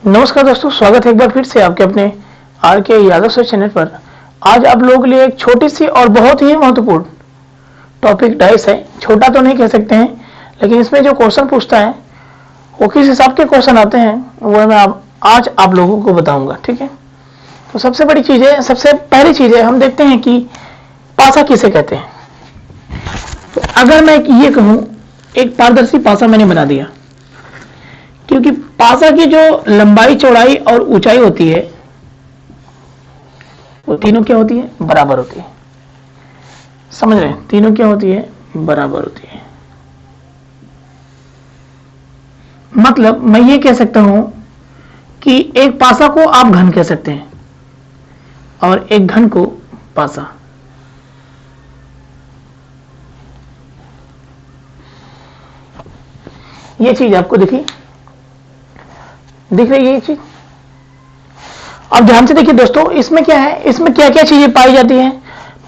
नमस्कार दोस्तों, स्वागत है एक बार फिर से आपके अपने आर के यादव सर चैनल पर। आज आप लोगों के लिए एक छोटी सी और बहुत ही महत्वपूर्ण टॉपिक डाइस है। छोटा तो नहीं कह सकते हैं, लेकिन इसमें जो क्वेश्चन पूछता है वो किस हिसाब के क्वेश्चन आते हैं वो मैं आज आप लोगों को बताऊंगा। ठीक है, तो सबसे बड़ी चीज है, सबसे पहली चीज है, हम देखते हैं कि पासा किसे कहते हैं। तो अगर मैं ये कहूं, एक पारदर्शी पासा मैंने बना दिया, क्योंकि पासा की जो लंबाई, चौड़ाई और ऊंचाई होती है वो तीनों क्या होती है? बराबर होती है। समझ रहे हैं? तीनों क्या होती है? बराबर होती है। मतलब मैं ये कह सकता हूं कि एक पासा को आप घन कह सकते हैं और एक घन को पासा। ये चीज आपको दिख रही है ये चीज? अब ध्यान से देखिए दोस्तों, इसमें क्या है, इसमें क्या क्या चीजें पाई जाती हैं।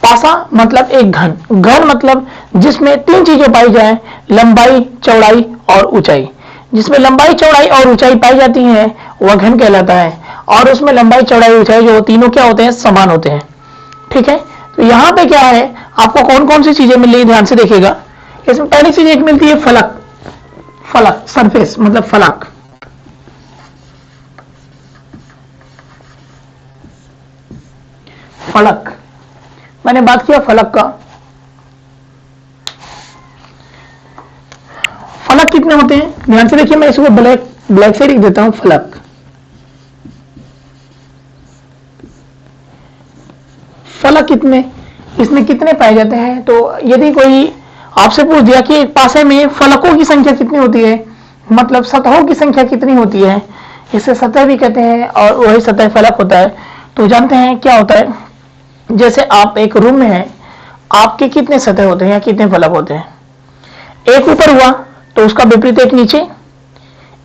पासा मतलब एक घन, घन मतलब जिसमें तीन चीजें पाई जाए, लंबाई, चौड़ाई और ऊंचाई। जिसमें लंबाई, चौड़ाई और ऊंचाई पाई जाती है वह घन कहलाता है। और उसमें लंबाई, चौड़ाई, ऊंचाई जो तीनों क्या होते हैं? समान होते हैं। ठीक है, तो यहां पे क्या है, आपको कौन कौन सी चीजें मिल रही है ध्यान से देखिएगा। इसमें पहली चीज एक मिलती है फलक। फलक सरफेस मतलब फलक। फलक, मैंने बात किया फलक का। फलक कितने होते हैं ध्यान से देखिए, मैं इसको ब्लैक से लिख देता हूं। फलक, फलक कितने, इसमें कितने पाए जाते हैं? तो यदि कोई आपसे पूछ दिया कि एक पासे में फलकों की संख्या कितनी होती है, मतलब सतहों की संख्या कितनी होती है, इसे सतह भी कहते हैं और वही सतह फलक होता है। तो जानते हैं क्या होता है, जैसे आप एक रूम में हैं, आपके कितने सतह होते हैं या कितने फलक होते हैं? एक ऊपर हुआ तो उसका विपरीत एक नीचे,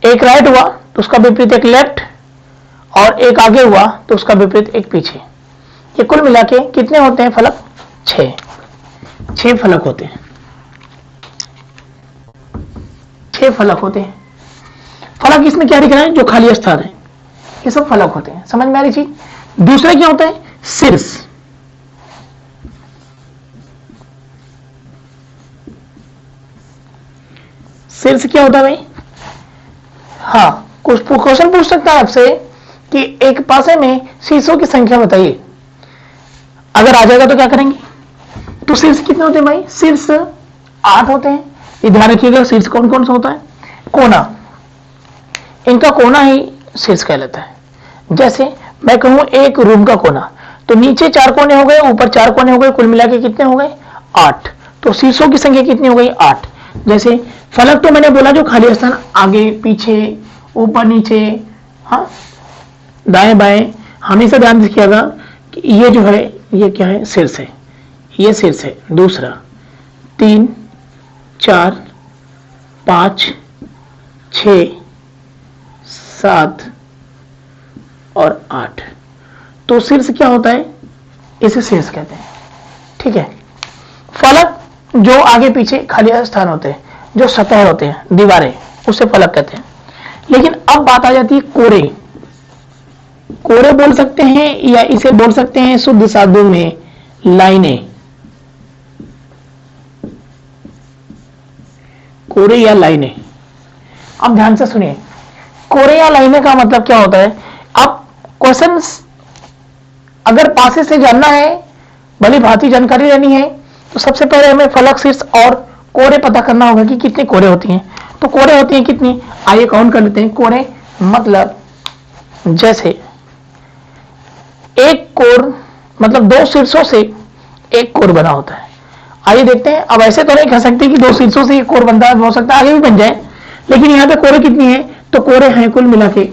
एक राइट हुआ तो उसका विपरीत एक लेफ्ट, और एक आगे हुआ तो उसका विपरीत एक पीछे। ये कुल मिला के कितने होते हैं फलक? 6 फलक होते हैं। 6 फलक होते हैं। फलक इसमें क्या दिख रहा है? जो खाली स्थान है, ये सब फलक होते हैं। समझ में आ रही चीज? दूसरे क्या होता है? शीर्ष। शीर्ष क्या होता है भाई? हाँ, कुछ क्वेश्चन पूछ सकता है आपसे कि एक पासे में शीर्षों की संख्या बताइए। अगर आ जाएगा तो क्या करेंगे? तो शीर्ष कितने होते हैं भाई? शीर्ष 8 होते हैं। ये ध्यान रखिएगा। शीर्ष कौन कौन सा होता है? कोना, इनका कोना ही शीर्ष कहलाता है। जैसे मैं कहूं एक रूम का कोना, तो नीचे 4 कोने हो गए, ऊपर 4 कोने हो गए, कुल मिला के कितने हो गए? 8। तो शीर्षों की संख्या कितनी हो गई? 8। जैसे फलक तो मैंने बोला जो खाली स्थान, आगे पीछे ऊपर नीचे, हाँ दाएं बाएं, हमेशा ध्यान रखिएगा कि ये जो है ये क्या है? शीर्ष है। ये शीर्ष है। दूसरा 3 4 5 6 7 और 8। तो शीर्ष क्या होता है? इसे शीर्ष कहते हैं। ठीक है, फलक जो आगे पीछे खाली स्थान होते हैं, जो सतह होते हैं, दीवारें, उसे फलक कहते हैं। लेकिन अब बात आ जाती है कोरे। कोरे बोल सकते हैं या इसे बोल सकते हैं शुद्ध साधु में लाइनें। कोरे या लाइनें, अब ध्यान से सुनिए। कोरे या लाइनें का मतलब क्या होता है? अब क्वेश्चन अगर पासे से जानना है, भली भांति जानकारी लेनी है, तो सबसे पहले हमें फलक, शीर्ष और कोरे पता करना होगा कि कितनी कोरे होती हैं। तो कोरे होती हैं कितनी, आइए काउंट कर लेते हैं। कोरे मतलब जैसे एक कोर मतलब 2 शीर्षों से एक कोर बना होता है। आइए देखते हैं। अब ऐसे तो नहीं कह सकते कि 2 शीर्षों से एक कोर बनता है, हो सकता है आगे भी बन जाए, लेकिन यहां पे कोरे कितनी है? तो कोरे हैं कुल मिला के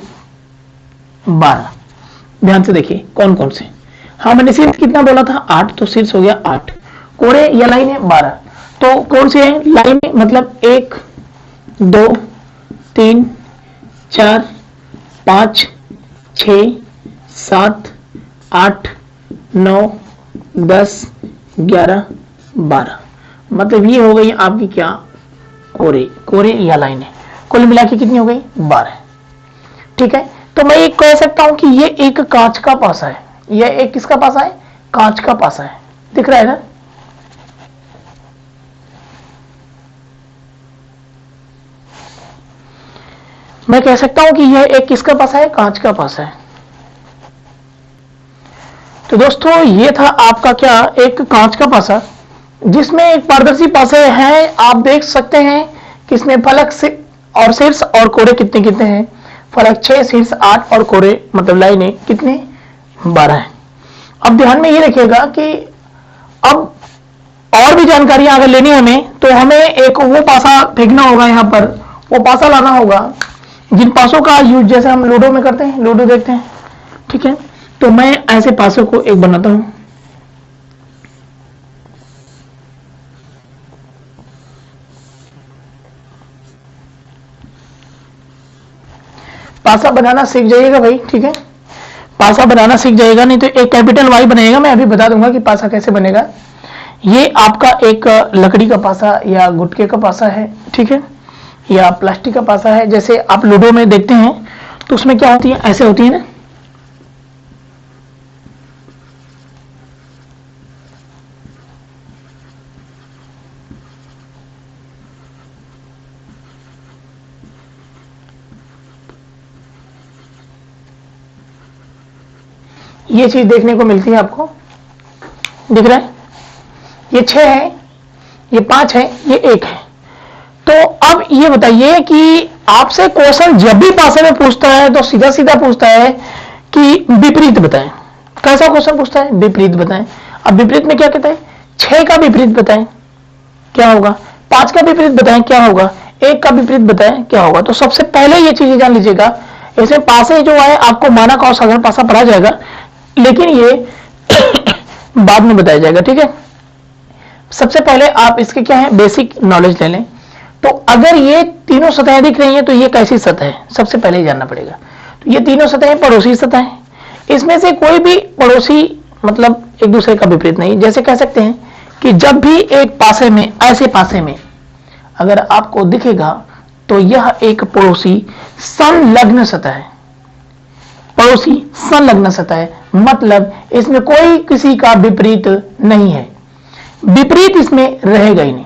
12। ध्यान से देखिए कौन कौन से। हाँ, मैंने शीर्ष कितना बोला था? 8, तो शीर्ष हो गया 8। कोरे या लाइन है 12। तो कौन से है लाइन? मतलब 1 2 3 4 5 6 7 8 9 10 11 12। मतलब ये हो गई आपकी क्या? कोरे, कोरे या लाइनें। कुल मिला के कितनी हो गई? 12। ठीक है, तो मैं ये कह सकता हूं कि ये एक कांच का पासा है। यह एक किसका पासा है? कांच का पासा है। दिख रहा है ना? मैं कह सकता हूं कि यह एक किसका पासा है? कांच का पासा है। तो दोस्तों ये था आपका क्या, एक कांच का पासा जिसमें एक पारदर्शी पासे हैं। आप देख सकते हैं कि इसमें फलक से और शीर्ष और कोरे कितने कितने हैं? फलक 6, शीर्ष 8 और कोरे मतलब लाइनें कितने? 12 हैं। अब ध्यान में ये रखिएगा कि अब और भी जानकारी अगर लेनी है हमें, तो हमें एक वो पासा फेंकना होगा, यहां पर वो पासा लाना होगा जिन पासों का यूज जैसे हम लूडो में करते हैं, लूडो देखते हैं, ठीक है। तो मैं ऐसे पासों को एक बनाता हूं। पासा बनाना सीख जाइएगा भाई, ठीक है। पासा बनाना सीख जाएगा, नहीं तो एक कैपिटल वाई बनेगा। मैं अभी बता दूंगा कि पासा कैसे बनेगा। ये आपका एक लकड़ी का पासा या गुटके का पासा है, ठीक है, या प्लास्टिक का पासा है। जैसे आप लूडो में देखते हैं तो उसमें क्या होती है, ऐसे होती है ना। ये चीज देखने को मिलती है आपको, दिख रहा है? ये 6 है, ये 5 है, ये 1 है। तो अब ये बताइए कि आपसे क्वेश्चन जब भी पासे में पूछता है तो सीधा सीधा पूछता है कि विपरीत बताएं। कैसा क्वेश्चन पूछता है? विपरीत बताएं। अब विपरीत में क्या कहता है? 6 का विपरीत बताएं क्या होगा, 5 का विपरीत बताएं क्या होगा, 1 का विपरीत बताएं क्या होगा। तो सबसे पहले ये चीजें जान लीजिएगा। इसमें पासे जो है आपको मानक और साधारण पासा पढ़ा जाएगा, लेकिन ये बाद में बताया जाएगा, ठीक है। सबसे पहले आप इसके क्या है, बेसिक नॉलेज ले लें। तो अगर ये तीनों सतहें दिख रही हैं तो ये कैसी सतह है, सबसे पहले जानना पड़ेगा। तो ये तीनों सतहें पड़ोसी सतह हैं। इसमें से कोई भी पड़ोसी मतलब एक दूसरे का विपरीत नहीं। जैसे कह सकते हैं कि जब भी एक पासे में, ऐसे पासे में अगर आपको दिखेगा तो यह एक पड़ोसी संलग्न सतह है। पड़ोसी संलग्न सतह है मतलब इसमें कोई किसी का विपरीत नहीं है, विपरीत इसमें रहेगा ही नहीं,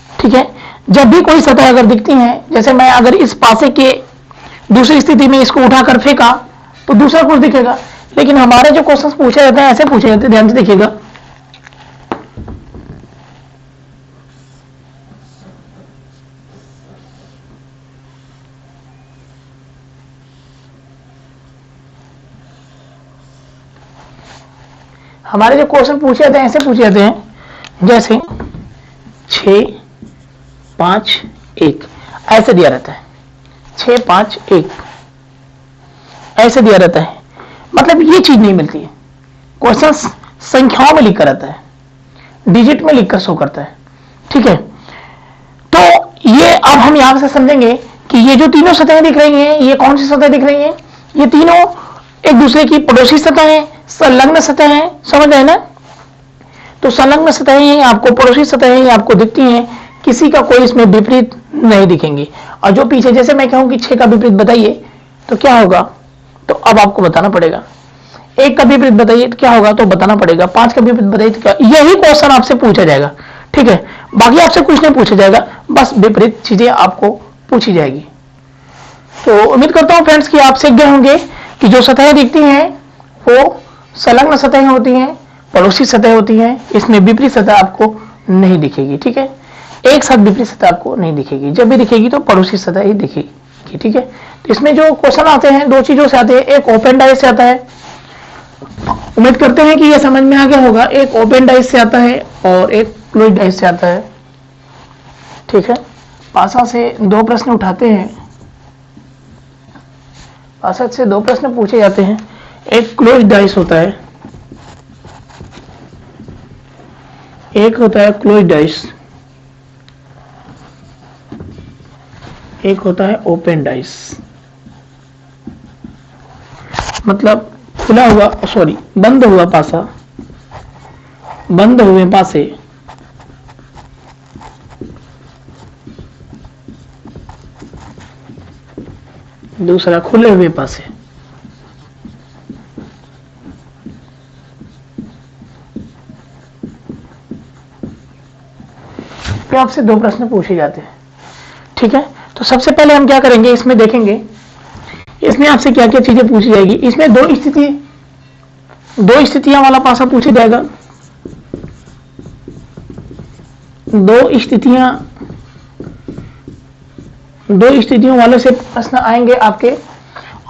ठीक है। जब भी कोई सतह अगर दिखती है, जैसे मैं अगर इस पासे के दूसरी स्थिति में इसको उठाकर फेंका तो दूसरा कुछ दिखेगा, लेकिन हमारे जो क्वेश्चन पूछे जाते हैं ऐसे पूछे जाते हैं। ध्यान से देखिएगा, हमारे जो क्वेश्चन पूछे जाते हैं ऐसे पूछे जाते हैं, जैसे 6 5 1 ऐसे दिया रहता है, 6 5 1 ऐसे दिया रहता है। मतलब ये चीज नहीं मिलती है। क्वेश्चन संख्याओं में लिखकर आता है, डिजिट में लिखकर शो करता है, ठीक है। तो ये अब हम यहां से समझेंगे कि ये जो तीनों सतहें दिख रही हैं, ये कौन सी सतह दिख रही हैं? ये तीनों एक दूसरे की पड़ोसी सतह है, संलग्न सतह है, समझ रहे हैं ना। तो संलग्न सतहें आपको, पड़ोसी सतहें आपको दिखती हैं, किसी का कोई इसमें विपरीत नहीं दिखेंगे। और जो पीछे, जैसे मैं कहूं कि 6 का विपरीत बताइए तो क्या होगा, तो अब आपको बताना पड़ेगा। 1 का विपरीत बताइए तो क्या होगा, तो बताना पड़ेगा। 5 का विपरीत बताइए तो क्या, यही क्वेश्चन आपसे पूछा जाएगा, ठीक है। बाकी आपसे कुछ नहीं पूछा जाएगा, बस विपरीत चीजें आपको पूछी जाएगी। तो उम्मीद करता हूं फ्रेंड्स कि आप सीख गए होंगे कि जो सतहें दिखती हैं वो संलग्न सतहें होती हैं, पड़ोसी सतह होती हैं। इसमें विपरीत सतह आपको नहीं दिखेगी, ठीक है। एक साथ विपरीत सतह आपको नहीं दिखेगी, जब भी दिखेगी तो पड़ोसी सतह ही दिखेगी, ठीक है। तो इसमें जो क्वेश्चन आते हैं दो चीजों से आते हैं, एक ओपन डाइस से आता है। उम्मीद करते हैं कि यह समझ में आ गया होगा। एक ओपन डाइस से आता है और एक क्लोज डाइस से आता है, ठीक है। पासा से 2 प्रश्न उठाते हैं, पासा से 2 प्रश्न पूछे जाते हैं। एक क्लोज डाइस होता है, एक होता है क्लोज डाइस, एक होता है ओपन डाइस। मतलब खुला हुआ, सॉरी बंद हुआ पासा, बंद हुए पासे दूसरा खुले हुए पासे। पे आपसे 2 प्रश्न पूछे जाते हैं। ठीक है, तो सबसे पहले हम क्या करेंगे, इसमें देखेंगे इसमें आपसे क्या क्या चीजें पूछी जाएगी। इसमें 2 स्थितियां वाला पासा पूछा जाएगा। 2 स्थितियों वाले से प्रश्न आएंगे आपके।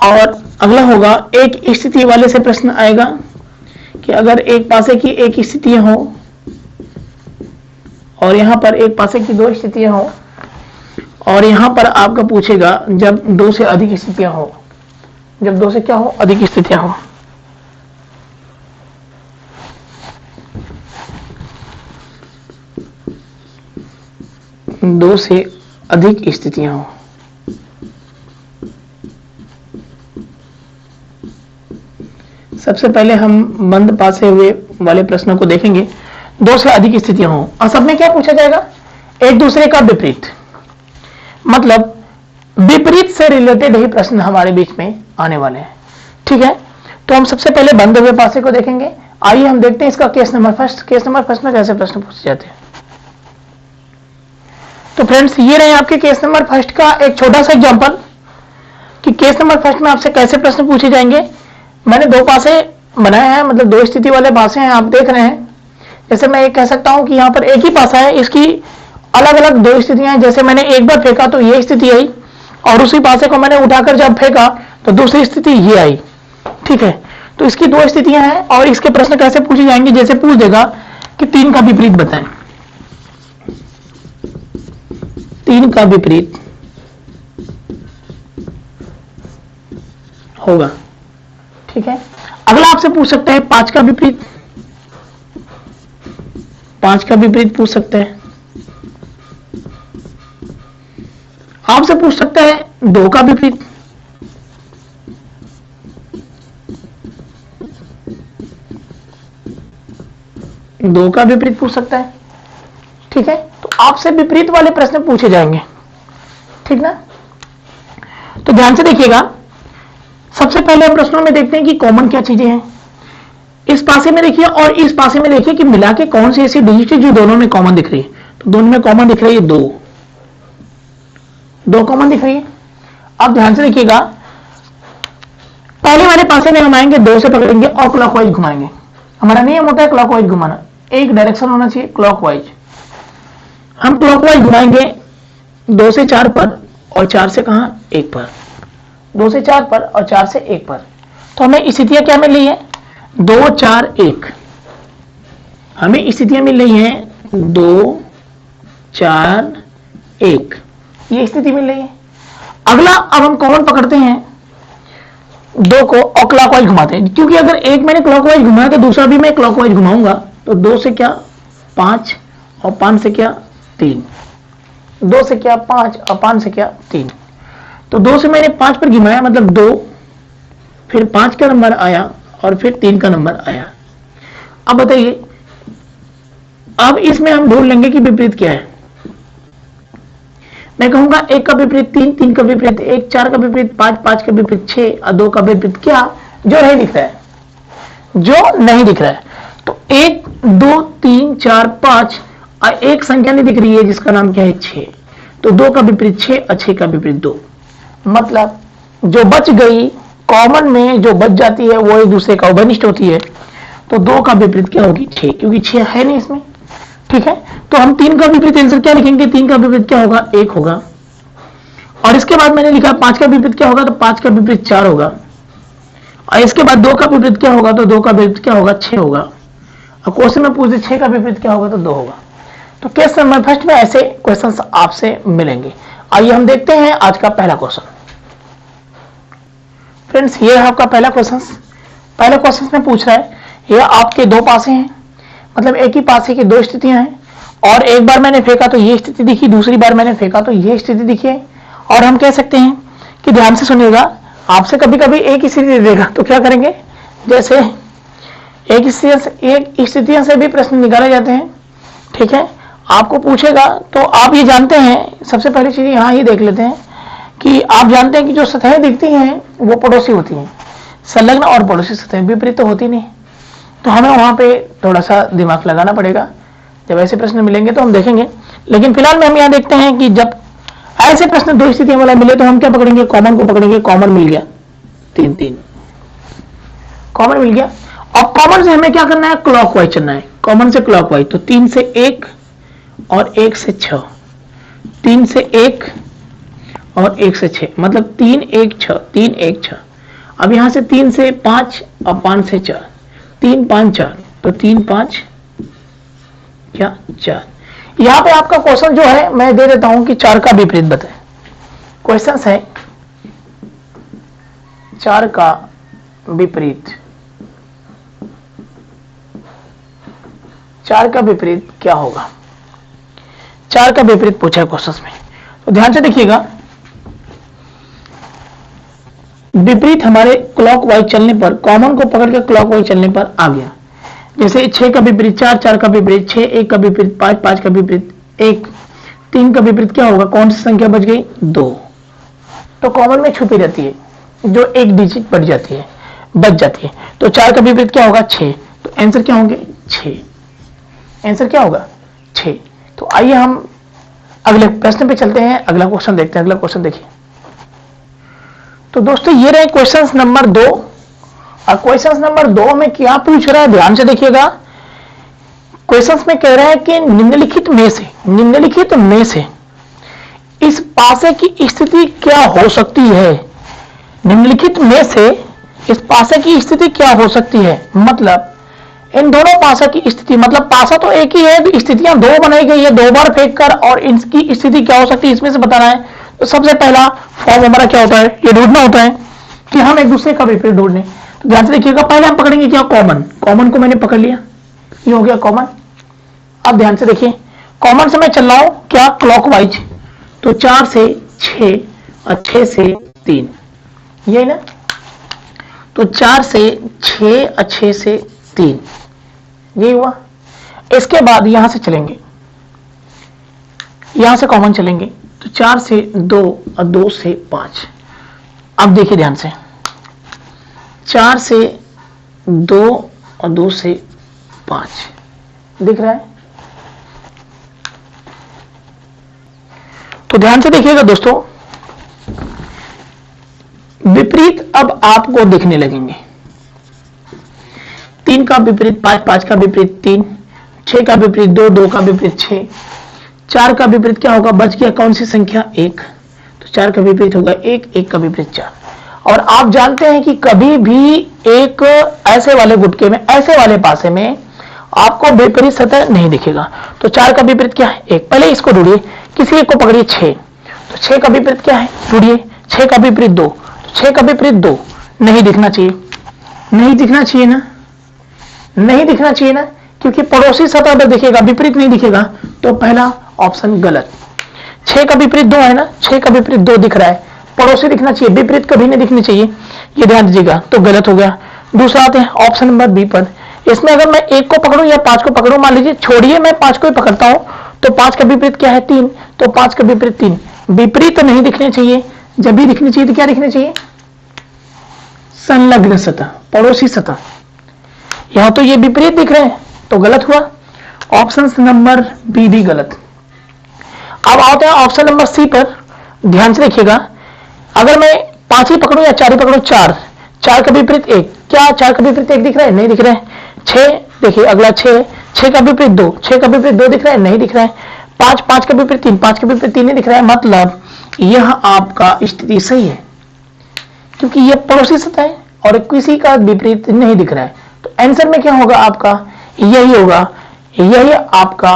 और अगला होगा एक स्थिति वाले से प्रश्न आएगा कि अगर एक पासे की 1 स्थितियां हो और यहां पर एक पासे की 2 स्थितियां हो, और यहां पर आपका पूछेगा जब 2 से अधिक स्थितियां हो, जब 2 से क्या हो, अधिक स्थितियां हो। दो से अधिक स्थितियां हो। सबसे पहले हम बंद पासे हुए वाले प्रश्नों को देखेंगे। 2 से अधिक स्थितियां हो और सब में क्या पूछा जाएगा, एक दूसरे का विपरीत, मतलब विपरीत से रिलेटेड ही प्रश्न हमारे बीच में आने वाले हैं। ठीक है, तो हम सबसे पहले बंद हुए पासे को देखेंगे। आइए हम देखते हैं इसका केस नंबर फर्स्ट में कैसे प्रश्न पूछे जाते हैं। तो फ्रेंड्स, ये रहे आपके केस नंबर फर्स्ट का एक छोटा सा एग्जांपल कि केस नंबर फर्स्ट में आपसे कैसे प्रश्न पूछे जाएंगे। मैंने 2 पासे बनाए हैं, मतलब 2 स्थिति वाले पासे हैं, आप देख रहे हैं। जैसे मैं ये कह सकता हूं कि यहाँ पर एक ही पासा है, इसकी अलग अलग 2 स्थितियां हैं। जैसे मैंने एक बार फेंका तो ये स्थिति आई, और उसी पासे को मैंने उठाकर जब फेंका तो दूसरी स्थिति ये आई। ठीक है, तो इसकी 2 स्थितियां हैं और इसके प्रश्न कैसे पूछे जाएंगे, जैसे पूछ देगा कि 3 का विपरीत बताएं। 3 का विपरीत होगा। ठीक है, अगला आपसे पूछ सकता है 5 का विपरीत। 5 का विपरीत पूछ सकते हैं। आपसे पूछ सकता है 2 का विपरीत। 2 का विपरीत पूछ सकता है। ठीक है, तो आपसे विपरीत वाले प्रश्न पूछे जाएंगे। ठीक ना, तो ध्यान से देखिएगा। सबसे पहले हम प्रश्नों में देखते हैं कि कॉमन क्या चीजें हैं। इस पासे में देखिए और इस पासे में देखिए कि मिला के कौन सी ऐसी डिजिट है जो दोनों में कॉमन दिख रही है। तो दोनों में कॉमन दिख रही है 2 कॉमन दिख रही है। अब ध्यान से देखिएगा, पहले वाले पासे में हम आएंगे, 2 से पकड़ेंगे और क्लॉकवाइज घुमाएंगे। हमारा नियम होता है क्लॉकवाइज घुमाना, एक डायरेक्शन होना चाहिए क्लॉकवाइज। हम क्लॉकवाइज घुमाएंगे 2 से 4 पर और 4 से कहां, 1 पर। 2 से 4 पर और 4 से 1 पर। तो हमें स्थितियां क्या मिल रही है, 2 4 1। हमें स्थितियां मिल रही हैं 2 4 1, ये स्थिति मिल रही है। अगला अब हम कॉमन पकड़ते हैं 2 को और क्लॉकवाइज घुमाते हैं, क्योंकि अगर एक मैंने क्लॉकवाइज घुमाया तो दूसरा भी मैं क्लॉकवाइज घुमाऊंगा। तो 2 से क्या 5 और 5 से क्या 3। 2 से क्या 5 और 5 से क्या 3। तो 2 से मैंने 5 पर घुमाया, मतलब 2, फिर 5 का नंबर आया और फिर 3 का नंबर आया। अब बताइए, अब इसमें हम ढूंढ लेंगे कि विपरीत क्या है। मैं कहूंगा 1 का विपरीत 3, 3 का विपरीत 1, 4 का विपरीत 5, 5 का विपरीत 6 और 2 का विपरीत क्या, जो नहीं दिख रहा है, जो नहीं दिख रहा है। तो 1 2 3 4 5 और एक संख्या नहीं दिख रही है जिसका नाम क्या है 6। तो 2 का विपरीत 6 और 6 का विपरीत 2। मतलब जो बच गई कॉमन में, जो बच जाती है वो एक दूसरे का अवनिष्ठ होती है। तो 2 का विपरीत क्या होगी 6, क्योंकि 6 है नहीं इसमें। ठीक है, तो हम 3 का विपरीत आंसर क्या लिखेंगे, 3 का विपरीत क्या होगा 1 होगा। और इसके बाद मैंने लिखा 5 का विपरीत क्या होगा, तो 5 का विपरीत 4 होगा। और इसके बाद 2 का विपरीत क्या होगा, तो 2 का विपरीत क्या होगा 6 होगा। और क्वेश्चन में पूछे 6 का विपरीत क्या होगा, तो 2 होगा। तो केस नंबर फर्स्ट में ऐसे क्वेश्चंस आपसे मिलेंगे। आइए हम देखते हैं आज का पहला क्वेश्चन। फ्रेंड्स, ये है आपका पहला क्वेश्चन। पहले क्वेश्चन में पूछ रहा है, ये आपके 2 पासे हैं, मतलब एक ही पासे की 2 स्थितियां हैं। और एक बार मैंने फेंका तो ये स्थिति दिखी, दूसरी बार मैंने फेंका तो ये स्थिति दिखी है। और हम कह सकते हैं कि ध्यान से सुनिएगा, आपसे कभी कभी एक स्थिति देगा तो क्या करेंगे, जैसे एक स्थितियों से भी प्रश्न निकाले जाते हैं। ठीक है, आपको पूछेगा तो आप ये जानते हैं, सबसे पहली चीज यहाँ ही देख लेते हैं कि आप जानते हैं कि जो सतहें दिखती हैं वो पड़ोसी होती हैं, संलग्न और पड़ोसी सतहें, विपरीत तो होती नहीं। तो हमें वहां पे थोड़ा सा दिमाग लगाना पड़ेगा। जब ऐसे प्रश्न मिलेंगे तो हम देखेंगे। लेकिन फिलहाल में हम यहाँ देखते हैं कि जब ऐसे प्रश्न दो स्थितियां वाला मिले तो हम क्या पकड़ेंगे, कॉमन को पकड़ेंगे। कॉमन मिल गया 3 3, कॉमन मिल गया। अब कॉमन से हमें क्या करना है, क्लॉकवाइज चलना है। कॉमन से क्लॉकवाइज, तो 3 से 1 और 1 से 6, 3 से 1 और 1 से 6, मतलब 3 1 6, 3 1 6। अब यहां से 3 से 5 और 5 से 4, 3 5 4, तो 3 5 क्या 4। यहां पे आपका क्वेश्चन जो है मैं दे देता हूं कि 4 का विपरीत बताएं। क्वेश्चन है 4 का विपरीत, 4 का विपरीत क्या होगा, 4 का विपरीत पूछा है क्वेश्चन में। तो ध्यान से देखिएगा, विपरीत हमारे क्लॉकवाइज चलने पर, कॉमन को पकड़ के क्लॉकवाइज चलने पर आ गया। जैसे 6 का विपरीत 4, 4 का विपरीत 6, 1 का विपरीत 5, 5 का विपरीत 1, 3 का विपरीत क्या होगा, कौन सी संख्या बच गई, 2। तो कॉमन में छुपी रहती है, जो एक डिजिट बढ़ जाती है, बच जाती है। तो 4 का विपरीत क्या होगा, 6। तो आंसर क्या होंगे, 6। आंसर क्या होगा, 6। तो आइए हम अगले प्रश्न पे चलते हैं, अगला क्वेश्चन देखते हैं। अगला क्वेश्चन देखिए। तो दोस्तों ये रहे क्वेश्चन नंबर 2, और क्वेश्चन नंबर 2 में क्या पूछ रहा है, ध्यान से देखिएगा। क्वेश्चन में कह रहा है कि निम्नलिखित में से इस पासे की स्थिति क्या हो सकती है। निम्नलिखित में से इस पासे की स्थिति क्या हो सकती है, मतलब इन दोनों पासा की स्थिति, मतलब पासा तो एक ही है, तो स्थितियां दो बनाई गई है, 2 बार फेंक कर, और इनकी स्थिति क्या हो सकती है इसमें से बताना है। तो सबसे पहला फॉर्म हमारा क्या होता है, ये ढूंढना होता है कि हम एक दूसरे का विपरीत ढूंढने। तो ध्यान से देखिएगा, पहले हम पकड़ेंगे क्या, कॉमन। कॉमन को मैंने पकड़ लिया, ये हो गया कॉमन। अब ध्यान से देखिए, कॉमन से मैं चल रहा हूं क्या, क्लॉकवाइज। तो 4 से 6 और 6 से 3, यही ना। तो 4 से 6 और 6 से 3, यही हुआ। इसके बाद यहां से चलेंगे, यहां से कॉमन चलेंगे, तो 4 से 2 और 2 से 5। अब देखिए ध्यान से, 4 से 2 और 2 से 5 दिख रहा है। तो ध्यान से देखिएगा दोस्तों, विपरीत अब आपको दिखने लगेंगे। 3 का विपरीत 5, 5 का विपरीत 3, 6 का विपरीत 2, 2 का विपरीत 6, 4 का विपरीत क्या होगा, बच गया कौन सी संख्या, 1। तो 4 का विपरीत होगा 1, 1 का विपरीत 4। और आप जानते हैं कि कभी भी एक ऐसे वाले गुटके में, ऐसे वाले पासे में आपको विपरीत सतह नहीं दिखेगा। तो 4 का विपरीत क्या है, 1। पहले इसको ढूंढिए, किसी एक को पकड़िए, 6। तो 6 का विपरीत क्या है, ढूंढिए। 6 का विपरीत 2, 6 का विपरीत 2 नहीं दिखना चाहिए, नहीं दिखना चाहिए ना, नहीं दिखना चाहिए ना, क्योंकि पड़ोसी सतह पर दिखेगा, विपरीत नहीं दिखेगा। तो पहला ऑप्शन गलत। 6 का विपरीत 2 है ना, 6 का विपरीत 2 दिख रहा है, पड़ोसी दिखना चाहिए, विपरीत कभी नहीं दिखनी चाहिए, ये ध्यान दीजिएगा। तो गलत हो गया। दूसरा आते हैं ऑप्शन नंबर बी पर। इसमें अगर मैं 1 को पकड़ूं या 5 को पकड़ूं, मान लीजिए, छोड़िए मैं 5 को ही पकड़ता हूं, तो 5 का विपरीत क्या है, 3। तो 5 का विपरीत 3, विपरीत नहीं दिखने चाहिए। जब भी दिखनी चाहिए तो क्या दिखनी चाहिए, संलग्न सतह, पड़ोसी सतह। यहां तो ये विपरीत दिख रहे हैं, तो गलत हुआ। ऑप्शन नंबर बी भी गलत। अब आते हैं ऑप्शन नंबर सी पर। ध्यान से देखिएगा, अगर मैं 5 ही पकड़ूं या 4 ही पकड़ूं, 4, 4 का विपरीत 1, क्या 4 का विपरीत 1 दिख रहा है, नहीं दिख रहा है। 6 देखिए, अगला 6, 6 का विपरीत 2, 6 का विपरीत 2 दिख रहा है, नहीं दिख रहा है। 5, 5 का विपरीत 3, 5 का विपरीत 3 नहीं दिख रहा है। मतलब यह आपका स्थिति सही है, क्योंकि यह पड़ोसी सतह है और किसी का विपरीत नहीं दिख रहा है। तो आंसर में क्या होगा आपका, यही होगा, यही आपका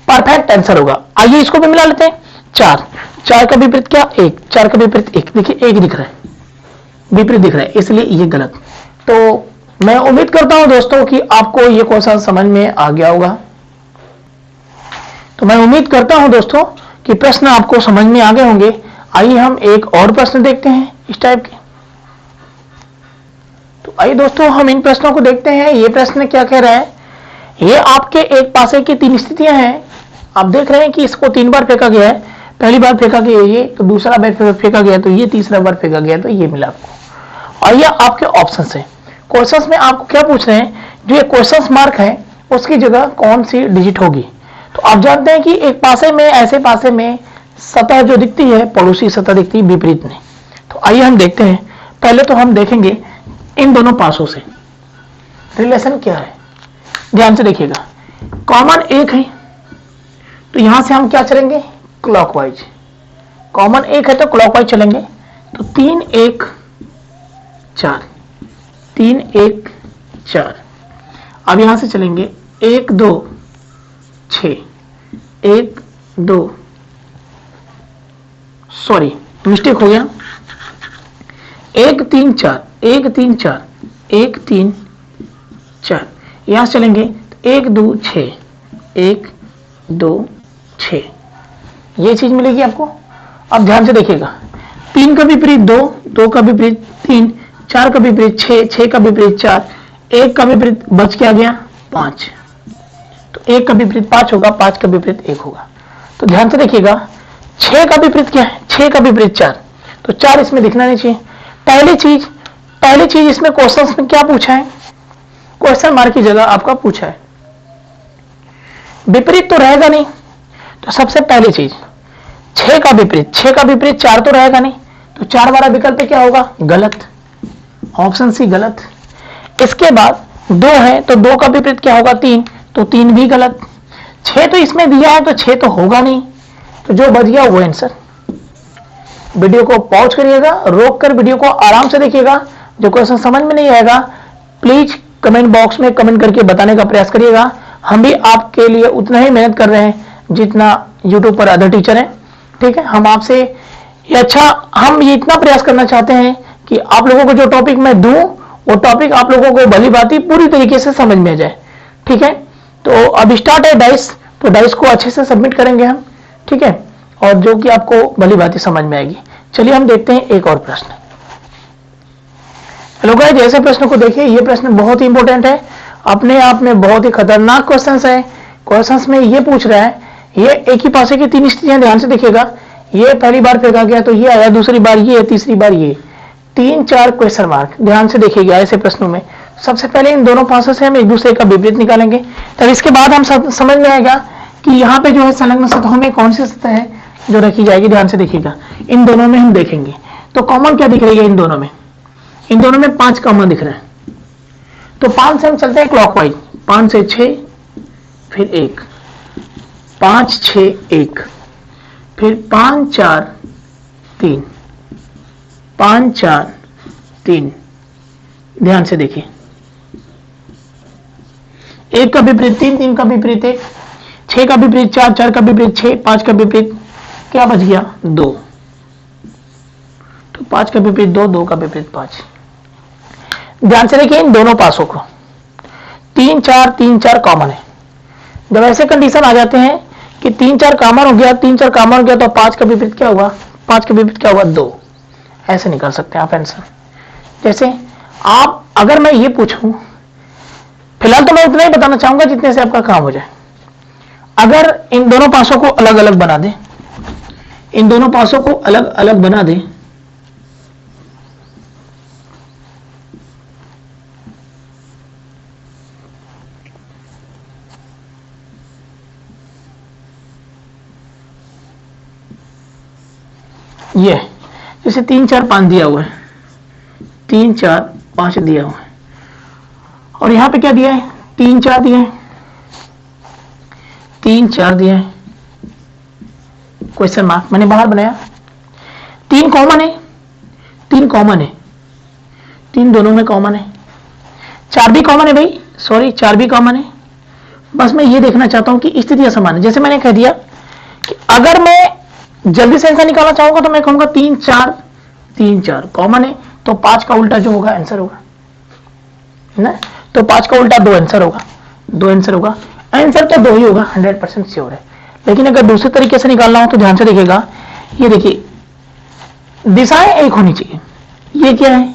परफेक्ट आंसर होगा। आइए इसको भी मिला लेते हैं। 4, 4 का विपरीत क्या, 1, 4 का विपरीत 1, देखिए 1 दिख रहा है, विपरीत दिख रहा है, इसलिए ये गलत। तो मैं उम्मीद करता हूं दोस्तों कि आपको ये क्वेश्चन समझ में आ गया होगा। तो मैं उम्मीद करता हूं दोस्तों कि प्रश्न आपको समझ में आ गए होंगे। आइए हम एक और प्रश्न देखते हैं इस टाइप के। तो आइए दोस्तों हम इन प्रश्नों को देखते हैं। ये प्रश्न क्या कह रहा है, ये आपके एक पासे की 3 स्थितियां हैं। आप देख रहे हैं कि इसको 3 बार फेंका गया है, पहली बार फेंका गया ये, तो दूसरा बार फेंका गया तो ये, तीसरा बार फेंका गया तो ये मिला आपको। और ये आपके ऑप्शन है। क्वेश्चन में आपको क्या पूछ रहे हैं, जो ये क्वेश्चन मार्क है उसकी जगह कौन सी डिजिट होगी। तो आप जानते हैं कि एक पासे में, ऐसे पासे में सतह जो दिखती है पड़ोसी सतह दिखती है विपरीत में। तो आइए हम देखते हैं। पहले तो हम देखेंगे इन दोनों पासों से रिलेशन क्या है। ध्यान से देखिएगा, कॉमन एक है तो यहां से हम क्या चलेंगे, क्लॉकवाइज। कॉमन एक है तो क्लॉकवाइज चलेंगे। तो 3 1 4, 3 1 4। अब यहां से चलेंगे 1 2 6, 1 2, सॉरी मिस्टेक हो गया, 1 3 4, 1 3 4, 1 3 4। यहां से चलेंगे 1 2 6, 1 2 6, ये चीज मिलेगी आपको। अब ध्यान से देखिएगा, 3 का विपरीत 2, 2 का विपरीत 3, 4 का विपरीत 6, 6 का विपरीत 4, 1 का विपरीत बच क्या गया 5। तो 1 का विपरीत 5 होगा, 5 का विपरीत 1 होगा। तो ध्यान से देखिएगा, 6 का विपरीत क्या है, 6 का विपरीत 4, तो 4 इसमें दिखना नहीं चाहिए। पहली चीज इसमें क्वेश्चन में क्या पूछा है, क्वेश्चन मार्क की जगह आपका पूछा है विपरीत तो रहेगा नहीं। तो सबसे पहली चीज 6 का विपरीत, 6 का विपरीत 4 तो रहेगा नहीं, तो 4 वाला विकल्प क्या होगा, गलत, ऑप्शन सी गलत। इसके बाद 2 है तो 2 का विपरीत क्या होगा 3, तो 3 भी गलत। 6 तो इसमें दिया है तो 6 तो होगा नहीं, तो जो बच गया वो आंसर। वीडियो को पॉज करिएगा, रोक कर वीडियो को आराम से देखिएगा। जो क्वेश्चन समझ में नहीं आएगा प्लीज कमेंट बॉक्स में कमेंट करके बताने का प्रयास करिएगा। हम भी आपके लिए उतना ही मेहनत कर रहे हैं जितना यूट्यूब पर अदर टीचर हैं, ठीक है। हम आपसे हम ये इतना प्रयास करना चाहते हैं कि आप लोगों को जो टॉपिक मैं दूं वो टॉपिक आप लोगों को भली भांति पूरी तरीके से समझ में आ जाए, ठीक है। तो अब स्टार्ट है डाइस, तो डाइस को अच्छे से सबमिट करेंगे हम, ठीक है, और जो कि आपको भली भांति समझ में आएगी। चलिए हम देखते हैं एक और प्रश्न। हेलो गाइस, ऐसे प्रश्न को देखिए, ये प्रश्न बहुत ही इंपॉर्टेंट है, अपने आप में बहुत ही खतरनाक क्वेश्चंस है। क्वेश्चंस में ये पूछ रहा है, ये एक ही पासे की 3 स्थितियां, ध्यान से देखिएगा। ये पहली बार फेंका गया तो ये आया, दूसरी बार ये, तीसरी बार ये, 3 4 क्वेश्चन मार्क। ध्यान से देखिएगा ऐसे प्रश्नों में सबसे पहले इन दोनों पासों से हम एक दूसरे का विपरीत निकालेंगे, तब इसके बाद हम समझ में आएगा कि यहाँ पे जो है संलग्न सतहों में कौन सी सतह है जो रखी जाएगी। ध्यान से देखिएगा, इन दोनों में हम देखेंगे तो कॉमन क्या दिख रही है इन दोनों में, इन दोनों में 5 कॉमन दिख रहे हैं। तो 5 से हम चलते हैं क्लॉकवाइज, 5 से 6, फिर 1, 5 6 1, फिर 5 4 3, 5 4 3। ध्यान से देखिए, 1 का विपरीत 3, 3 का विपरीत 1, 6 का विपरीत 4, 4 का विपरीत 6, 5 का विपरीत क्या बच गया 2। तो 5 का विपरीत 2, 2 का विपरीत 5। ध्यान से देखिए इन दोनों पासों को 3 4 3 4 कॉमन है। जब ऐसे कंडीशन आ जाते हैं कि 3 4 कॉमन हो गया, 3 4 कॉमन हो गया, तो 5 का विपरीत क्या हुआ, 5 का विपरीत क्या हुआ 2। ऐसे निकाल सकते हैं आप आंसर। जैसे आप, अगर मैं ये पूछूं, फिलहाल तो मैं उतना ही बताना चाहूंगा जितने से आपका काम हो जाए। अगर इन दोनों पासों को अलग अलग बना दे, इन दोनों पासों को अलग अलग बना दे, ये जैसे 3 4 5 दिया हुआ है, 3 4 5 दिया हुआ है, और यहां पे क्या दिया है 3 4 दिया है, 3 4 दिया है, क्वेश्चन मार्क मैंने बाहर बनाया। 3 कॉमन है, 3 कॉमन है, 3 दोनों में कॉमन है, 4 भी कॉमन है भाई, सॉरी 4 भी कॉमन है। बस मैं ये देखना चाहता हूं कि स्थितियां समान है। जैसे मैंने कह दिया कि अगर मैं जल्दी से आंसर निकालना चाहूंगा तो मैं कहूंगा 3 4 3 4 कॉमन है, तो 5 का उल्टा जो होगा आंसर होगा ना, तो 5 का उल्टा 2 आंसर होगा, 2 आंसर होगा, आंसर तो 2 ही होगा, 100% श्योर है। लेकिन अगर दूसरे तरीके से निकालना हो तो ध्यान से देखिएगा, ये देखिए दिशाएं एक होनी चाहिए। ये क्या है,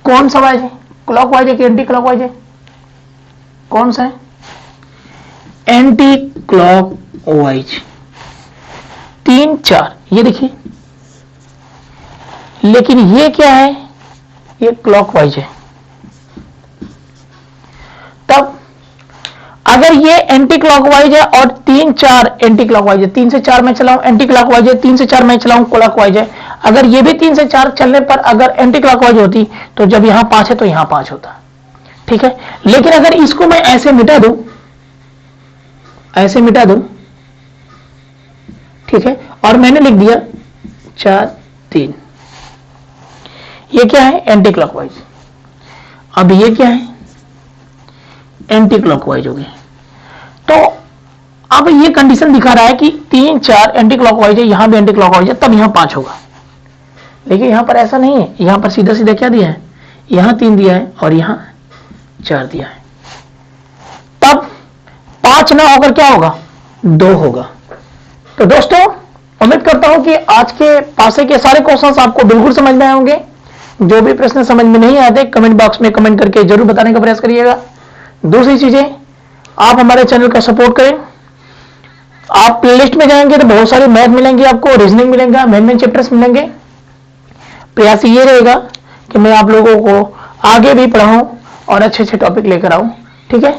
कौन सा वाइज है, क्लॉकवाइज है कि एंटी क्लॉकवाइज है, कौन सा है, एंटी क्लॉकवाइज। 3 4 ये देखिए, लेकिन ये क्या है, ये क्लॉकवाइज है। तब अगर ये एंटी क्लॉकवाइज है और 3 4 एंटी क्लॉकवाइज है, 3 से 4 मैं चलाऊं एंटी क्लॉकवाइज है, 3 से 4 मैं चलाऊं क्लॉकवाइज है, अगर ये भी 3 से 4 चलने पर अगर एंटी क्लॉकवाइज होती तो जब यहां 5 है तो यहां 5 होता, ठीक है। लेकिन अगर इसको मैं ऐसे मिटा दूं, ऐसे मिटा दूं, ठीक है, और मैंने लिख दिया 4 3, ये क्या है एंटी क्लॉकवाइज। अब ये क्या है एंटी क्लॉकवाइज हो गया। तो अब ये कंडीशन दिखा रहा है कि 3 4 एंटी क्लॉकवाइज है, यहां भी एंटी क्लॉकवाइज है, तब यहां 5 होगा। लेकिन यहां पर ऐसा नहीं है, यहां पर सीधा सीधा क्या दिया है, यहां 3 दिया है और यहां 4 दिया है, तब 5 ना होकर क्या होगा 2 होगा। तो दोस्तों उम्मीद करता हूं कि आज के पासे के सारे क्वेश्चंस आपको बिल्कुल समझ में आए होंगे। जो भी प्रश्न समझ में नहीं आते कमेंट बॉक्स में कमेंट करके जरूर बताने का प्रयास करिएगा। दूसरी चीजें, आप हमारे चैनल का सपोर्ट करें। आप प्लेलिस्ट में जाएंगे तो बहुत सारे मैथ मिलेंगे, आपको रीजनिंग मिलेगा, मेन चैप्टर्स मिलेंगे। प्रयास ये रहेगा कि मैं आप लोगों को आगे भी पढ़ाऊं और अच्छे अच्छे टॉपिक लेकर आऊं, ठीक है।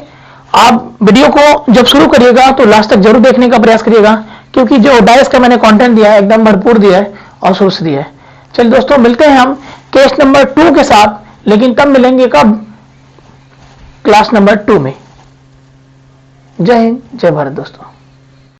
आप वीडियो को जब शुरू करिएगा तो लास्ट तक जरूर देखने का प्रयास करिएगा, क्योंकि जो डाइस का मैंने कंटेंट दिया है एकदम भरपूर दिया है और शुरू से दिया है। चलिए दोस्तों मिलते हैं हम केस नंबर 2 के साथ, लेकिन तब मिलेंगे कब, क्लास नंबर 2 में। जय हिंद जय भारत दोस्तों।